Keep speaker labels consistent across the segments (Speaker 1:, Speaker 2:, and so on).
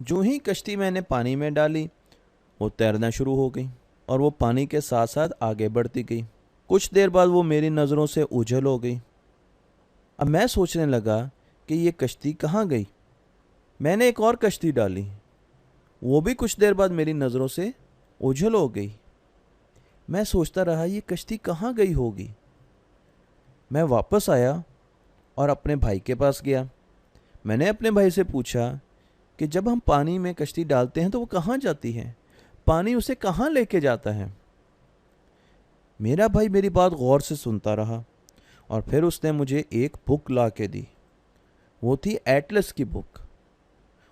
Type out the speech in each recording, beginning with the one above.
Speaker 1: जो ही कश्ती मैंने पानी में डाली वो तैरना शुरू हो गई और वो पानी के साथ साथ आगे बढ़ती गई। कुछ देर बाद वो मेरी नज़रों से ओझल हो गई। अब मैं सोचने लगा कि ये कश्ती कहाँ गई। मैंने एक और कश्ती डाली, वो भी कुछ देर बाद मेरी नज़रों से ओझल हो गई। मैं सोचता रहा ये कश्ती कहाँ गई होगी। मैं वापस आया और अपने भाई के पास गया। मैंने अपने भाई से पूछा कि जब हम पानी में कश्ती डालते हैं तो वो कहाँ जाती है, पानी उसे कहाँ लेके जाता है। मेरा भाई मेरी बात गौर से सुनता रहा और फिर उसने मुझे एक बुक ला के दी। वो थी एटलस की बुक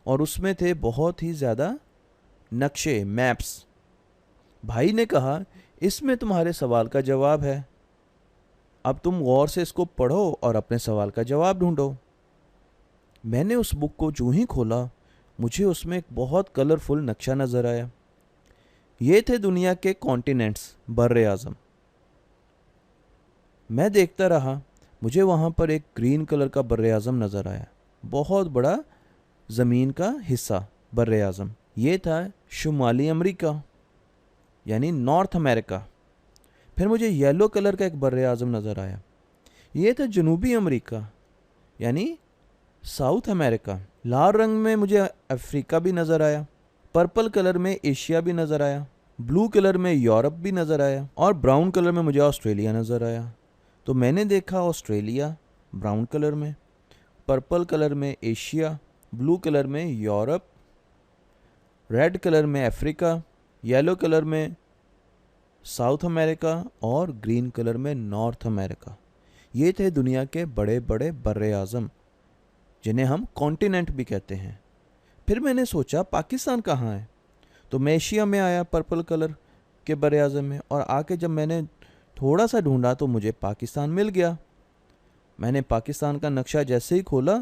Speaker 1: और उसमें थे बहुत ही ज़्यादा नक्शे, मैप्स। भाई ने कहा इसमें तुम्हारे सवाल का जवाब है, अब तुम गौर से इसको पढ़ो और अपने सवाल का जवाब ढूंढो। मैंने उस बुक को जो ही खोला मुझे उसमें एक बहुत कलरफुल नक्शा नज़र आया। ये थे दुनिया के कॉन्टिनेंट्स, बर्रे आज़म। मैं देखता रहा, मुझे वहाँ पर एक ग्रीन कलर का बर्रे आज़म नज़र आया, बहुत बड़ा ज़मीन का हिस्सा बर्रे आज़म। ये था शुमाली अमेरिका यानी नॉर्थ अमेरिका। फिर मुझे येलो कलर का एक बर्रे आज़म नज़र आया, ये था जनूबी अमेरिका यानी साउथ अमेरिका। लाल रंग में मुझे अफ्रीका भी नज़र आया, पर्पल कलर में एशिया भी नज़र आया, ब्लू कलर में यूरोप भी नज़र आया और ब्राउन कलर में मुझे ऑस्ट्रेलिया नज़र आया। तो मैंने देखा ऑस्ट्रेलिया ब्राउन कलर में, पर्पल कलर में एशिया, ब्लू कलर में यूरोप, रेड कलर में अफ्रीका, येलो कलर में साउथ अमेरिका और ग्रीन कलर में नॉर्थ अमेरिका। ये थे दुनिया के बड़े बड़े बर्रे आज़म जिन्हें हम कॉन्टिनेंट भी कहते हैं। फिर मैंने सोचा पाकिस्तान कहाँ है, तो मैं एशिया में आया पर्पल कलर के बर्रे आज़म में, और आके जब मैंने थोड़ा सा ढूंढा तो मुझे पाकिस्तान मिल गया। मैंने पाकिस्तान का नक्शा जैसे ही खोला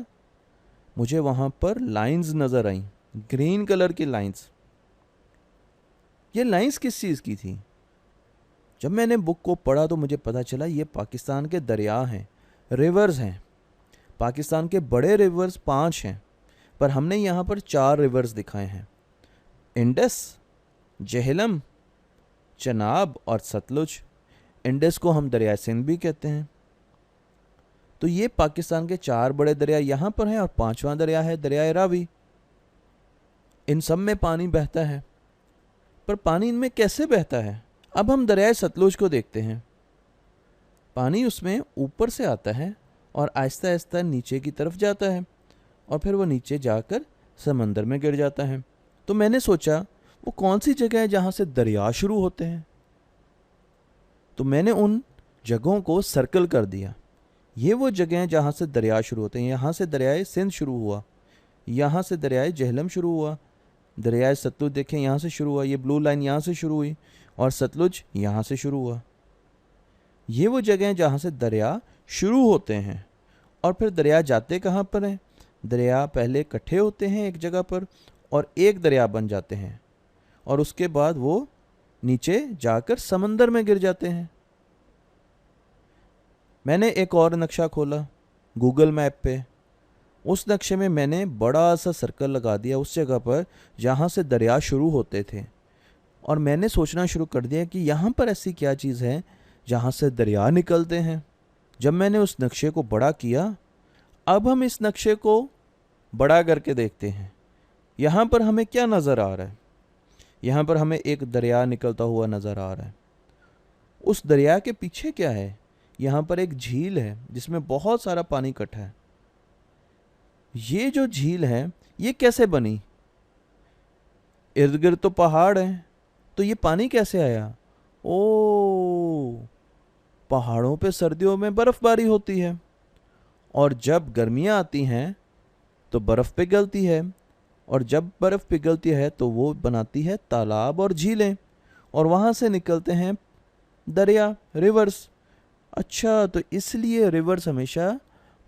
Speaker 1: मुझे वहाँ पर लाइंस नज़र आईं, ग्रीन कलर की लाइंस। ये लाइंस किस चीज़ की थी? जब मैंने बुक को पढ़ा तो मुझे पता चला ये पाकिस्तान के दरिया हैं, रिवर्स हैं। पाकिस्तान के बड़े रिवर्स 5 हैं, पर हमने यहाँ पर 4 रिवर्स दिखाए हैं, इंडस, जेहलम, चनाब और सतलुज। इंडस को हम दरिया सिंध भी कहते हैं। तो ये पाकिस्तान के 4 बड़े दरिया यहाँ पर हैं और 5वां दरिया है दरिया रावी। इन सब में पानी बहता है, पर पानी इनमें कैसे बहता है? अब हम दरिया सतलुज को देखते हैं। पानी उसमें ऊपर से आता है और आहिस्ता आहिस्ता नीचे की तरफ जाता है और फिर वो नीचे जाकर समंदर में गिर जाता है। तो मैंने सोचा वो कौन सी जगह है जहाँ से दरिया शुरू होते हैं। तो मैंने उन जगहों को सर्कल कर दिया। ये वो जगह हैं जहाँ से दरिया शुरू होते हैं। यहाँ से दरियाए सिंध शुरू हुआ, यहाँ से दरियाए जेहलम शुरू हुआ, दरियाए सतलुज देखें यहाँ से शुरू हुआ, ये ब्लू लाइन यहाँ से शुरू हुई और सतलुज यहाँ से शुरू हुआ। ये वो जगह हैं जहाँ से दरिया शुरू होते हैं। और फिर दरिया जाते कहाँ पर हैं? दरिया पहले इकट्ठे होते हैं एक जगह पर और एक दरिया बन जाते हैं और उसके बाद वो नीचे जाकर समंदर में गिर जाते हैं। मैंने एक और नक्शा खोला गूगल मैप पे। उस नक्शे में मैंने बड़ा सा सर्कल लगा दिया उस जगह पर जहाँ से दरिया शुरू होते थे, और मैंने सोचना शुरू कर दिया कि यहाँ पर ऐसी क्या चीज़ है जहाँ से दरिया निकलते हैं। जब मैंने उस नक्शे को बड़ा किया, अब हम इस नक्शे को बड़ा करके देखते हैं। यहाँ पर हमें क्या नज़र आ रहा है? यहाँ पर हमें एक दरिया निकलता हुआ नज़र आ रहा है। उस दरिया के पीछे क्या है? यहाँ पर एक झील है जिसमें बहुत सारा पानी इकट्ठा है। ये जो झील है ये कैसे बनी? इर्द गिर्द तो पहाड़ हैं, तो ये पानी कैसे आया? ओ, पहाड़ों पे सर्दियों में बर्फबारी होती है और जब गर्मियाँ आती हैं तो बर्फ़ पिघलती है, और जब बर्फ़ पिघलती है तो वो बनाती है तालाब और झीलें, और वहाँ से निकलते हैं दरिया, रिवर्स। अच्छा, तो इसलिए रिवर्स हमेशा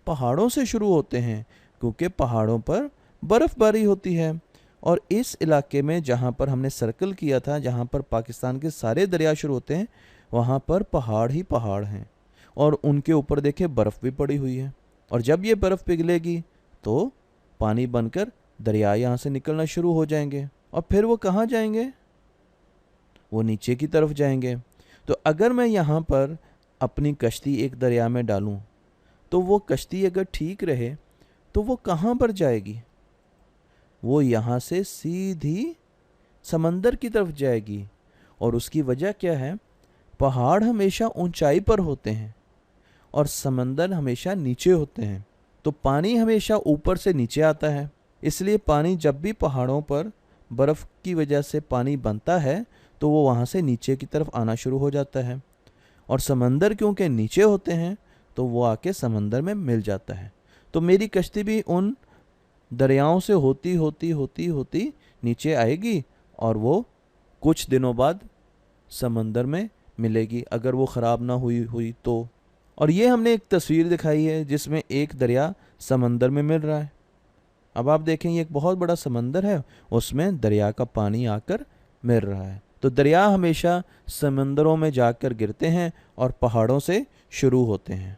Speaker 1: पहाड़ों से शुरू होते हैं क्योंकि पहाड़ों पर बर्फ़बारी होती है। और इस इलाके में जहाँ पर हमने सर्कल किया था, जहाँ पर पाकिस्तान के सारे दरिया शुरू होते हैं, वहाँ पर पहाड़ ही पहाड़ हैं और उनके ऊपर देखे बर्फ़ भी पड़ी हुई है। और जब ये बर्फ़ पिघलेगी तो पानी बनकर दरिया यहाँ से निकलना शुरू हो जाएंगे और फिर वो कहाँ जाएंगे? वो नीचे की तरफ जाएंगे। तो अगर मैं यहाँ पर अपनी कश्ती एक दरिया में डालूं तो वो कश्ती अगर ठीक रहे तो वो कहाँ पर जाएगी? वो यहाँ से सीधी समंदर की तरफ जाएगी। और उसकी वजह क्या है? पहाड़ हमेशा ऊंचाई पर होते हैं और समंदर हमेशा नीचे होते हैं। तो पानी हमेशा ऊपर से नीचे आता है, इसलिए पानी जब भी पहाड़ों पर बर्फ़ की वजह से पानी बनता है तो वो वहाँ से नीचे की तरफ आना शुरू हो जाता है। और समंदर क्योंकि नीचे होते हैं तो वो आके समंदर में मिल जाता है। तो मेरी कश्ती भी उन दरियाओं से होती होती होती होती नीचे आएगी और वो कुछ दिनों बाद समंदर में मिलेगी, अगर वो ख़राब ना हुई तो। और ये हमने एक तस्वीर दिखाई है जिसमें एक दरिया समंदर में मिल रहा है। अब आप देखें, ये एक बहुत बड़ा समंदर है, उसमें दरिया का पानी आकर मिल रहा है। तो दरिया हमेशा समंदरों में जाकर गिरते हैं और पहाड़ों से शुरू होते हैं।